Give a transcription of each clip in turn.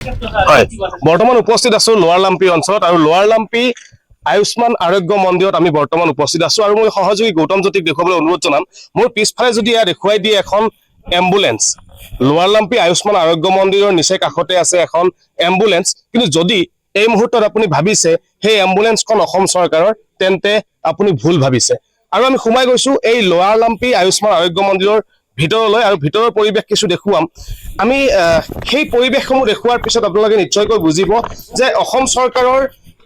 হয়, বৰ্তমান উপস্থিত আছো লোৱাৰ লাম্পি অঞ্চলত আৰু লোৱাৰ লাম্পি আয়ুষ্মান আৰোগ্য মন্দিৰত আমি বৰ্তমান উপস্থিত আছো আৰু মই সহযোগী গৌতম জ্যোতিক দেখুৱাবলৈ অনুৰোধ জনাম। মোৰ পিছফালে যদি ইয়াত দেখুৱাই দিয়ে এখন এম্বুলেন্স, লোৱাৰ লাম্পি আয়ুষ্মান আৰোগ্য মন্দিৰৰ নিচেই কাষতে আছে এখন এম্বুলেন্স, কিন্তু যদি এই মুহূৰ্তত আপুনি ভাবিছে সেই এম্বুলেন্সখন অসম চৰকাৰৰ, তেন্তে আপুনি ভুল ভাবিছে। আৰু আমি সোমাই গৈছো এই লোৱাৰ লাম্পি আয়ুষ্মান আৰোগ্য মন্দিৰৰ ভিতৰলৈ আৰু ভিতৰৰ পৰিৱেশ কিছু দেখুৱাম। আমি সেই পৰিৱেশসমূহ দেখুৱাৰ পিছত আপোনালোকে নিশ্চয়কৈ বুজিব যে অসম চৰকাৰৰ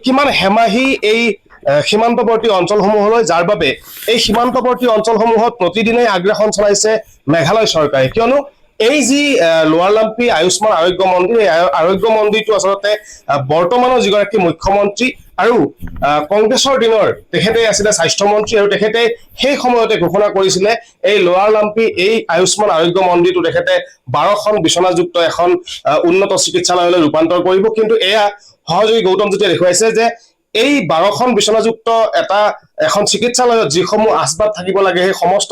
কিমান হেমাহি এই সীমান্তৱৰ্তী অঞ্চলসমূহলৈ, যাৰ বাবে এই সীমান্তৱৰ্তী অঞ্চলসমূহত প্ৰতিদিনে আগ্ৰাসন চলাইছে মেঘালয় চৰকাৰে। কিয়নো এই যি লোৱাৰ লাম্পি আয়ুষ্মান আৰোগ্য মন্দিৰ, এই আৰোগ্য মন্দিৰটো আচলতে বৰ্তমানৰ যিগৰাকী মুখ্যমন্ত্ৰী আৰু কংগ্ৰেছৰ দিনৰ তেখেতে আছিলে স্বাস্থ্যমন্ত্ৰী, আৰু তেখেতে সেই সময়তে ঘোষণা কৰিছিলে এই লোৱাৰ লাম্পি এই আয়ুষ্মান আৰোগ্য মন্দিৰটো তেখেতে 12খন বিচনাযুক্ত এখন উন্নত চিকিৎসালয়লৈ ৰূপান্তৰ কৰিব। কিন্তু এয়া সহযোগী গৌতম জ্যোতিয়ে দেখুৱাইছে যে এই 12খন বিচনাযুক্ত এখন চিকিৎসালয়ত যিসমূহ আচবাব থাকিব লাগে, সেই সমস্ত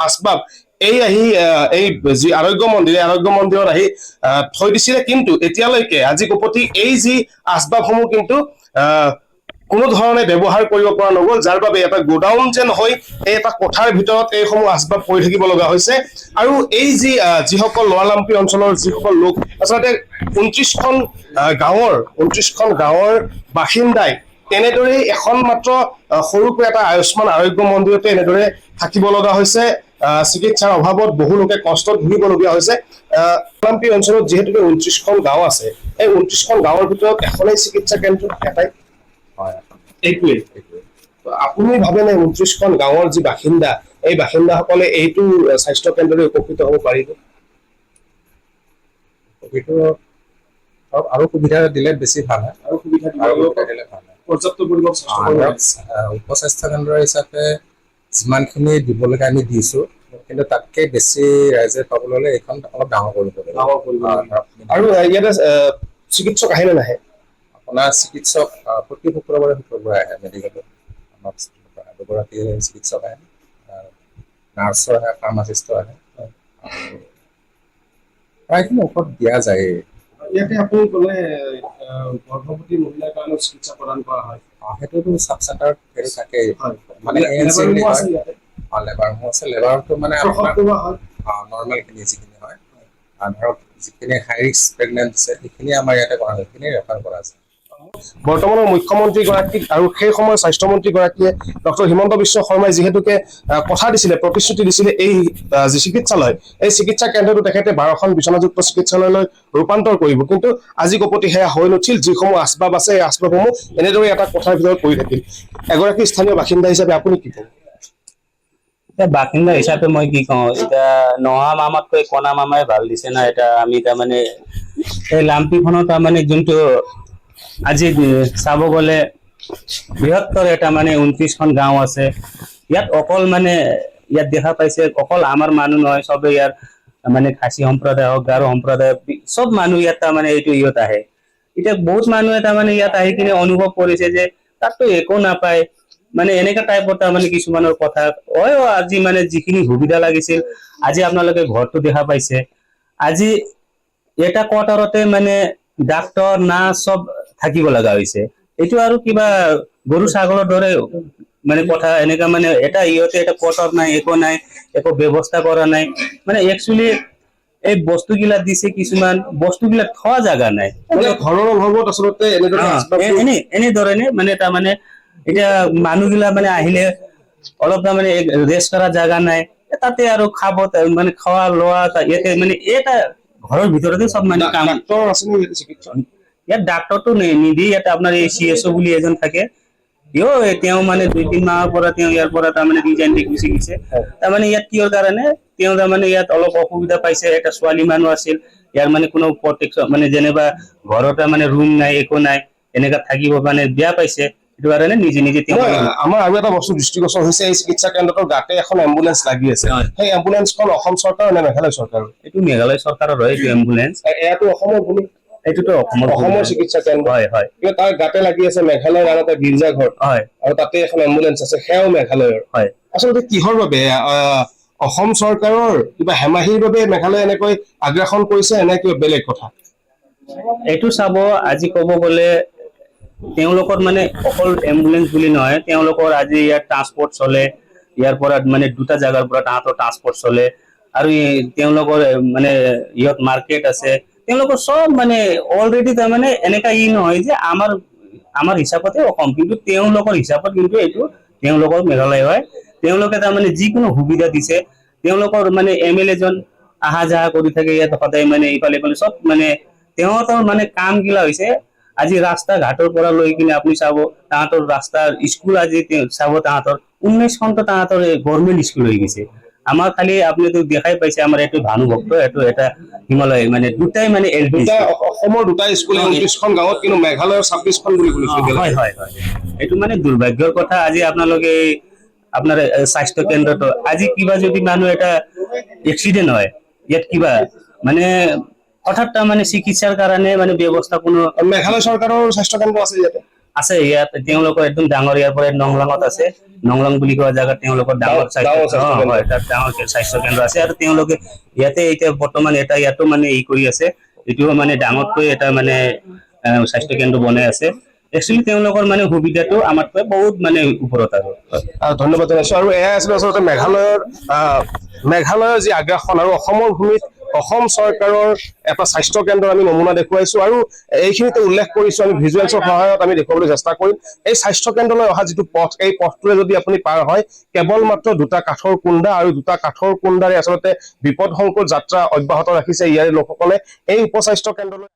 আচবাব এই যি আৰোগ্য মন্দিৰত আহি থৈ দিছিলে। কিন্তু এতিয়ালৈকে আজি কপতি এই যি আচবাবসমূহ কিন্তু কোনো ধৰণে ব্যৱহাৰ কৰিব পৰা নগ'ল, যাৰ বাবে এটা গোডাউন যেন হৈ এই এটা কোঠাৰ ভিতৰত এইসমূহ আচবাব পৰি থাকিব লগা হৈছে। আৰু এই যিসকল লোৱাৰ লাম্পি অঞ্চলৰ যিসকল লোক, আচলতে 29খন গাঁৱৰ বাসিন্দাই তেনেদৰেই এখন মাত্ৰ সৰুকৈ এটা আয়ুষ্মান আৰোগ্য মন্দিৰতে এনেদৰে থাকিব লগা হৈছে। চিকিৎসাৰ অভাৱত বহু লোকে কষ্টত ভুগিবলগীয়া হৈছে। লাম্পি অঞ্চলত যিহেতুকে 29খন গাঁও আছে, এই 29খন গাঁৱৰ ভিতৰত এখনেই চিকিৎসা কেন্দ্ৰ এটাই। এইটোৱে আপুনি ভাবেনে 29খন গাঁৱৰ যি বাসিন্দা, এই বাসিন্দাসকলে এইটো স্বাস্থ্য কেন্দ্ৰলৈ উপকৃত হ'ব পাৰিব? আৰু সুবিধা দিলে বেছি ভাল হয়। আৰু সুবিধা দিলে ভাল হয়। পৰ্যাপ্ত পৰিমাণ উপস্বাস্থ্য কেন্দ্ৰ হিচাপে যিমানখিনি দিবলৈকে আমি দিছো, কিন্তু তাতকে বেছি ৰাইজে পাবলৈ হ'লে এইখন অলপ ডাঙৰ কৰিব লাগিব। আৰু ইয়াতে চিকিৎসক আহে নে নাহে? আপোনাৰ চিকিৎসক প্ৰতি শুক্ৰবাৰে আহে মেডিকেলত। আমাৰ দুগৰাকী চিকিৎসক আহে, নাৰ্ছো আহে, ফাৰ্মাচিষ্টো আহে, প্ৰায়খিনি ঔষধ দিয়া যায়। ইয়াতে আপুনি ক'লে গৰ্ভৱতী মহিলাৰ কাৰণে চিকিৎসা প্ৰদান কৰা হয়, সেইটোতো চাব চেণ্টাৰ হেৰি থাকেই, মানে লেবাৰসমূহ আছে। লেবাৰটো মানে নৰ্মেলখিনি যিখিনি হয়, ধৰক যিখিনি হাই ৰিস্ক প্ৰেগনেণ্ট আছে সেইখিনি আমাৰ ইয়াতে কৰা হয়, সেইখিনি ৰেফাৰ কৰা আছে। বৰ্তমানৰ মুখ্যমন্ত্ৰীগৰাকীক আৰু সেই সময়ৰ স্বাস্থ্যমন্ত্ৰীগৰাকীয়ে ডক্টৰ হিমন্ত বিশ্ব শৰ্মাই যিহেতুকে কথা দিছিলে, প্ৰতিশ্ৰুতি দিছিলে, এই যি চিকিৎসালয়, এই চিকিৎসা কেন্দ্ৰটো তেখেতে 12খন বিচনাযুক্ত চিকিৎসালয়লৈ ৰূপান্তৰ কৰিব। কিন্তু আজি কপতি সেয়া হৈ নুঠিল। যিসমূহ আচবাব আছে, এই আচবাবসমূহ এনেদৰে এটা কোঠাৰ ভিতৰত পৰি থাকিল। এগৰাকী স্থানীয় বাসিন্দা হিচাপে আপুনি কি ক'ব? এতিয়া বাসিন্দা হিচাপে মই কি কওঁ, এতিয়া নহা মামাতকৈ কণা মামাই ভাল দিছে না। এটা আমি তাৰমানে এই লাম্পিখনত তাৰমানে যোনটো আজি চাব গ'লে বৃহত্তৰ এটা মানে 29খন গাঁও আছে। ইয়াত অকল মানে ইয়াত দেখা পাইছে অকল আমাৰ মানুহ নহয়, চবে ইয়াৰ মানে খাচী সম্প্ৰদায় হওক, গাৰো সম্প্ৰদায়, চব মানুহ ইয়াত তাৰমানে ইয়াত আহে। এতিয়া বহুত মানুহে তাৰমানে ইয়াত আহি কিনে অনুভৱ কৰিছে যে তাততো একো নাপায়, মানে এনেকা টাইপৰ তাৰমানে কিছুমানৰ কথা আজি মানে যিখিনি সুবিধা লাগিছিল, আজি আপোনালোকে ঘৰটো দেখা পাইছে। আজি এটা কোৱাৰ্টাৰতে মানে ডাক্তৰ, নাৰ্ছ চব থাকিব লগা হৈছে। এইটো আৰু কিবা গৰু ছাগলৰ দৰে মানে কথা। এনেকা মানে এটা কোৱাৰ্টাৰ নাই, একো নাই, একো ব্যৱস্থা কৰা নাই। মানে একচুৱেলি এই বস্তুবিলাক দিছে, কিছুমান বস্তুবিলাক থোৱা জাগা নাই, ঘৰৰ অভাৱত আচলতে এনেধৰণে মানে তাৰমানে এতিয়া মানুহবিলাক মানে আহিলে অলপ তাৰমানে ৰেষ্ট কৰা জাগা নাই, তাতে আৰু খাব মানে খোৱা লোৱা ইয়াতে মানে এটা ঘৰৰ ভিতৰতে চব মানে কাম। ইয়াত ডাক্তৰটো নিদি, ইয়াত আপোনাৰ এই CSO বুলি এজন থাকে, তেওঁ মানে 2-3 মাহৰ পৰা তেওঁ ইয়াৰ পৰা তাৰমানে ৰিজাইন দি গুচি গৈছে। তাৰমানে ইয়াত কিহৰ কাৰণে তেওঁ তাৰমানে ইয়াত অলপ অসুবিধা পাইছে। এটা ছোৱালী মানুহ আছিল, ইয়াৰ মানে কোনো প্ৰটেকশ্যন মানে যেনিবা ঘৰত মানে ৰুম নাই, একো নাই, এনেকা থাকিব মানে বেয়া পাইছে। সেইটো কাৰণে নিজে আমাৰ আৰু এটা বস্তু দৃষ্টিগোচৰ হৈছে, এই চিকিৎসা কেন্দ্ৰটোৰ গাতে এখন এম্বুলেন্স লাগি আছে। সেই এম্বুলেন্সখন অসম চৰকাৰৰ নে মেঘালয় চৰকাৰৰ? এইটো মেঘালয় চৰকাৰৰ হয়, এইটো এম্বুলেন্স। এয়াতো অসমৰ ভূমি, এইটোতো অসমৰ চিকিৎসা কেন্দ্ৰ। হয়। কিন্তু তাৰ গাতে লাগি আছে মেঘালয়ৰ আৰু এটা গীৰ্জা ঘৰ, আৰু তাতে এখন এম্বুলেন্স আছে, সেয়াও মেঘালয়ৰ। আচলতে কিহৰ বাবে অসম চৰকাৰৰ কিবা হেমাহিৰ বাবে মেঘালয়ে এনেকৈ আগ্ৰাসন কৰিছে, এনে কিবা বেলেগ কথা? এইটো চাব আজি ক'ব গ'লে তেওঁলোকৰ মানে অকল এম্বুলেন্স বুলি নহয়, তেওঁলোকৰ আজি ইয়াত ট্ৰান্সপৰ্ট চলে, ইয়াৰ পৰা মানে দুটা জাগাৰ পৰা তাহাঁতৰ ট্ৰান্সপৰ্ট চলে, আৰু তেওঁলোকৰ মানে ইয়াত মাৰ্কেট আছে, তেওঁলোকৰ চব মানে অলৰেডি তাৰমানে এনেকা নহয় যে আমাৰ হিচাপতে অসম, কিন্তু তেওঁলোকৰ হিচাপত কিন্তু এইটো তেওঁলোকৰ মেঘালয় হয়। তেওঁলোকে তাৰমানে যিকোনো সুবিধা দিছে, তেওঁলোকৰ মানে MLA জন আহা যাহা কৰি থাকে ইয়াত সদায়, মানে ইফালে ইফালে চব মানে তেওঁলোকৰ মানে কাম গিলা হৈছে আজি ৰাস্তা ঘাটৰ পৰা লৈ কিনে আপুনি চাব তাহাঁতৰ ৰাস্তাৰ স্কুল আজি চাব তাহাঁতৰ 19খনটো তাহাঁতৰ গভৰ্ণমেণ্ট স্কুল হৈ গৈছে। আমাৰ খালি আপুনিতো দেখাই পাইছে আমাৰ এইটো ভানুভক্ত, এইটো এটা হিমালয়, মানে দুটাই মানে LP দুটা অসমৰ দুটা স্কুলে 29খন গাঁৱত, কিন্তু মেঘালয়ৰ 26খন বুলি শুনিছো। হয় হয় হয়, এইটো মানে দুৰ্ভাগ্যৰ কথা। আজি আপোনালোকে আপোনাৰ স্বাস্থ্য কেন্দ্ৰটো আজি কিবা যদি মানুহ এটা এক্সিডেন্ট হয়, ইয়াত কিবা মানে হঠাৎ মানে চিকিৎসাৰ কাৰণে মানে ব্যৱস্থা কোনো মেঘালয় চৰকাৰৰ স্বাস্থ্য কেন্দ্ৰ আছে ইয়াতে। আছে, ইয়াত তেওঁলোকৰ একদম ডাঙৰ, ইয়াৰ পৰা নংলাঙত আছে, নংলাং বুলি কোৱা জাগাত তেওঁলোকৰ ডাঙৰ স্বাস্থ্য হয়, তাত ডাঙৰ স্বাস্থ্য কেন্দ্ৰ আছে, আৰু তেওঁলোকে ইয়াতে এতিয়া বৰ্তমান এটা ইয়াতো মানে কৰি আছে, এইটোও মানে ডাঙৰকৈ এটা মানে স্বাস্থ্য কেন্দ্ৰ বনাই আছে। একচুৱেলি তেওঁলোকৰ মানে সুবিধাটো আমাতকৈ বহুত মানে ওপৰত আৰু। ধন্যবাদ জনাইছো। আৰু এয়া আছিল আচলতে মেঘালয়ৰ যি আগ্ৰাসন, আৰু অসমৰ ভূমিত অসম চৰকাৰৰ এটা স্বাস্থ্য কেন্দ্ৰ আমি নমুনা দেখুৱাইছো, আৰু এইখিনিতে উল্লেখ কৰিছো আমি ভিজুৱেলছৰ সহায়ত আমি দেখুৱাবলৈ চেষ্টা কৰিম। এই স্বাস্থ্য কেন্দ্ৰলৈ অহা যিটো পথ, এই পথটোৰে যদি আপুনি পাৰ হয়, কেৱল মাত্ৰ দুটা কাঠৰ কুণ্ডা, আৰু দুটা কাঠৰ কুণ্ডাৰে আচলতে বিপদসংকুল যাত্ৰা অব্যাহত ৰাখিছে ইয়াৰে লোকসকলে। এই উপস্বাস্থ্য কেন্দ্ৰলৈ